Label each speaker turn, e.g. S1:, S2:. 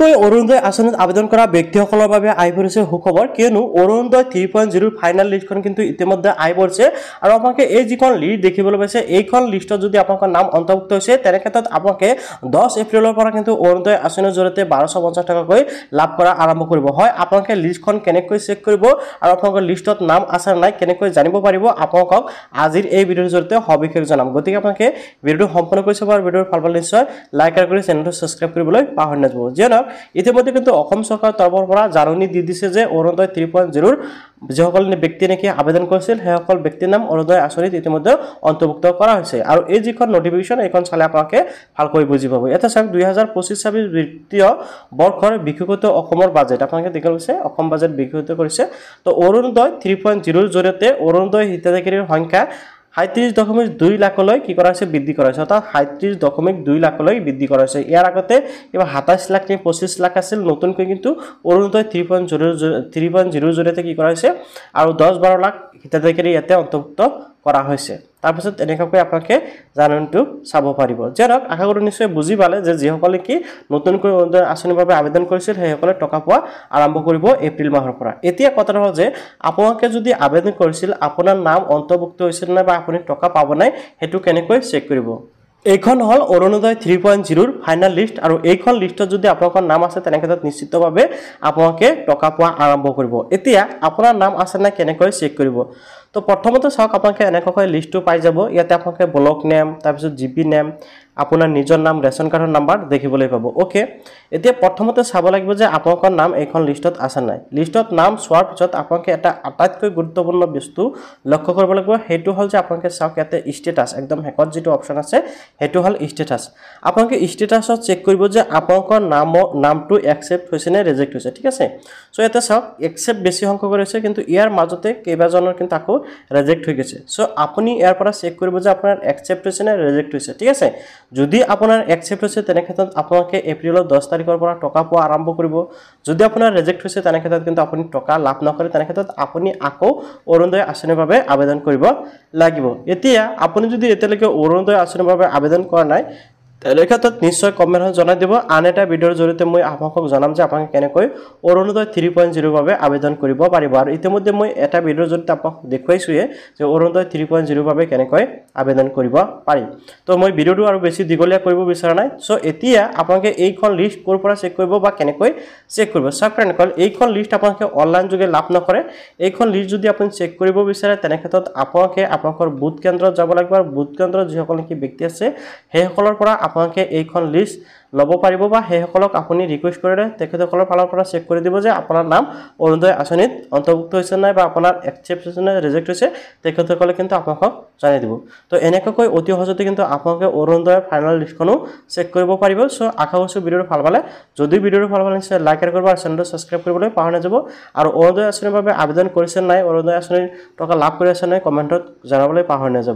S1: নতুনকৈ অৰুণোদয় আঁচনিত আবেদন কৰা ব্যক্তিসকলৰ বাবে আহি পৰিছে সুখবৰ কিয়নো অৰুণোদয় 3.0 ফাইনাল লিষ্টখন কিন্তু ইতিমধ্যে আহি পৰিছে আৰু আপোনালোকে এই যিখন লিষ্ট দেখিবলৈ পাইছে এইখন লিষ্টত যদি আপোনালোকৰ নাম অন্তৰ্ভুক্ত হৈছে তেনে ক্ষেত্ৰত আপোনালোকে 10 এপ্ৰিলৰ পৰা কিন্তু অৰুণোদয় আঁচনিৰ জৰিয়তে 1250 টকাকৈ লাভ কৰা আৰম্ভ কৰিব হয় আপোনালোকে লিষ্টখন কেনেকৈ চেক কৰিব আৰু আপোনালোকৰ লিষ্টত নাম আছে নাই কেনেকৈ জানিব পাৰিব আপোনালোকক আজিৰ এই ভিডিঅ'ৰ জৰিয়তে সবিশেষ জনাম গতিকে আপোনালোকে ভিডিঅ'টো সম্পূৰ্ণ কৰি চাব আৰু ভিডিঅ'ৰ ভাল পালে নিশ্চয় লাইক কৰি চেনেলটো সাবস্ক্ৰাইব কৰিবলৈ পাহৰি নাযাব যেনক ইতিমধ্যে কিন্তু অসম চৰকাৰৰ তৰফৰ পৰা জাননী দি দিছে যে অৰুণোদয় 3.0 যিসকল ব্যক্তি নেকি আবেদন কৰিছিল সেইসকল ব্যক্তিৰ নাম অৰুণোদয় আঁচনিত ইতিমধ্যে অন্তৰ্ভুক্ত কৰা হৈছে আৰু এই যিখন নটিফিকেশন এইখন চালে আপোনালোকে ভালকৈ বুজি পাব এটা চাওক 2025-26 বিত্তীয় বৰ্ষৰ বিশেষত অসমৰ বাজেট আপোনালোকে দেখিছে অসম বাজেট বিশেষত কৰিছে তো অৰুণোদয় 3.0 ৰ জৰিয়তে অৰুণোদয় হিতাধিকাৰীৰ সংখ্যা 37.2 লাখলৈ কি কৰা হৈছে বৃদ্ধি কৰা হৈছে অৰ্থাৎ 37.2 লাখলৈ বৃদ্ধি কৰা হৈছে ইয়াৰ আগতে কিবা 27 লাখ নে 25 লাখ আছিল নতুনকৈ কিন্তু অৰুণোদয় 3.0 জৰিয়তে কি কৰা হৈছে আৰু 10-12 লাখ হিতাধিকাৰী ইয়াতে অন্তৰ্ভুক্ত কৰা হৈছে তাৰ পিছত এনেকৈ আপোনালোকে জাননীটো চাব পাৰিব যেনক আশা কৰো নিশ্চয় বুজি পালে যে যিসকলে কি নতুনকৈ অৰুণোদয় আঁচনিৰ বাবে আবেদন কৰিছিল সেইসকলে টকা পোৱা আৰম্ভ কৰিব এপ্ৰিল মাহৰ পৰা এতিয়া কথাটো হ'ল যে আপোনালোকে যদি আবেদন কৰিছিল আপোনাৰ নাম অন্তৰ্ভুক্ত হৈছিল না বা আপুনি টকা পাব নাই হেতু কেনেকৈ চেক কৰিব এইখন হল অৰুণোদয় 3.0 ৰ ফাইনাল লিষ্ট আৰু এইখন লিষ্টত যদি আপোনালোকৰ নাম আছে তেনে ক্ষেত্ৰত নিশ্চিতভাৱে আপোনালোকে টকা পোৱা আৰম্ভ কৰিব এতিয়া আপোনাৰ নাম আছে না কেনেকৈ চেক কৰিব তো প্ৰথমতে চাওক আপোনালোকে এনেকৈ লিষ্টটো পাই যাব ইয়াতে আপোনালোকে ব্লক নেম তাৰ পিছত জিপি নেম আপোনাৰ নিজৰ নাম ৰেশন কাৰ্ডৰ নাম্বাৰ দেখিবলৈ পাব ওকে এতিয়া প্ৰথমতে চাব লাগিব যে আপোনালোকৰ নাম এইখন লিষ্টত আছে নাই লিষ্টত নাম চোৱাৰ পিছত আপোনালোকে এটা আটাইতকৈ গুৰুত্বপূৰ্ণ বস্তু লক্ষ্য কৰিব লাগিব হেতু হল যে আপোনালোকে চাওক ইয়াতে ষ্টেটাস একদম হেকত যেটো অপচন আছে হেতু হল ষ্টেটাস আপোনালোকে ষ্টেটাসত চেক কৰিব যে আপোনালোকৰ নামটো একসেপ্ট হৈছে নে ৰিজেক্ট হৈছে ঠিক আছে সো ইয়াতে চাওক একসেপ্ট বেছি সংখ্যক কৰিছে কিন্তু ইয়াৰ মাজতে কেইবাজনৰ কিন্তু আকৌ ৰিজেক্ট হৈ গৈছে সো আপুনি ইয়াৰ পৰা চেক কৰিব যে আপোনাৰ একসেপ্ট হৈছে নে ৰিজেক্ট হৈছে ঠিক আছে যদি আপোনাৰ একসেপ্ট হৈছে তেনে ক্ষেত্ৰত আপোনালোকে এপ্ৰিলৰ 10 তাৰিখৰ পৰা টকা পোৱা আৰম্ভ কৰিব যদি আপোনাৰ ৰিজেক্ট হৈছে তেনে ক্ষেত্ৰত কিন্তু আপুনি টকা লাভ নকৰে তেনে ক্ষেত্ৰত আপুনি আকৌ অৰুণোদয় আঁচনিৰ বাবে আবেদন কৰিব লাগিব এতিয়া আপুনি যদি এতিয়ালৈকে অৰুণোদয় আঁচনিৰ বাবে আবেদন কৰা নাই তেনে ক্ষেত্ৰত নিশ্চয় কমেন্টত জনাই দিব আন এটা ভিডিঅ'ৰ জৰিয়তে মই আপোনাক জনাম যে আপোনাক কেনেকৈ অৰুণোদয় 3.0 বাবে আবেদন কৰিব পাৰিব আৰু ইতিমধ্যে মই এটা ভিডিঅ'ৰ জৰিয়তে আপোনাক দেখুৱাইছোয়ে যে অৰুণোদয় 3.0 বাবে কেনেকৈ আবেদন কৰিব পাৰি তো মই ভিডিঅ'টো আৰু বেছি দীঘলীয়া কৰিব বিচৰা নাই সো এতিয়া আপোনাক এইখন লিষ্ট কৰ পৰা চেক কৰিব বা কেনেকৈ চেক কৰিব সাবস্ক্ৰাইব এইখন লিষ্ট আপোনাক অনলাইন যোগে লাভ নকৰে এইখন লিষ্ট যদি আপুনি চেক কৰিব বিচাৰে তেনে ক্ষেত্ৰত আপোনাক আপোনাকৰ বুথ কেন্দ্ৰত যাব লাগিব আৰু বুথ কেন্দ্ৰত যিসকল কি ব্যক্তি আছে সেইসকলৰ পৰা আপোনাক এইখন লিষ্ট লব পাৰিব বা সেইসকলক আপুনি ৰিকুৱেষ্ট কৰিলে তেখেতসকলৰ ফালৰ পৰা চেক কৰি দিব যে আপোনাৰ নাম অৰুণোদয় আঁচনিত অন্তৰ্ভুক্ত হৈছে নাই বা আপোনাৰ একসেপ্ট হৈছে নে ৰিজেক্ট হৈছে তেখেতসকলে কিন্তু আপোনাক জানাই দিব তো এনেকৈ অতি সহজতে কিন্তু আপোনাক অৰুণোদয় ফাইনাল লিষ্টখনো চেক কৰিব পাৰিব সো আশা কৰিছো ভিডিঅ'টো ভাল পালে যদি ভিডিঅ'টো ভাল পালে নিশ্চয় লাইক কৰিব আৰু চেনেলটো সাবস্ক্ৰাইব কৰিবলৈ পাহৰি নাযাব আৰু অৰুণোদয় আঁচনিৰ বাবে আবেদন কৰিছে নাই অৰুণোদয় আঁচনিৰ টকা লাভ কৰি আছে নাই কমেন্টত জনাবলৈ পাহৰি নাযাব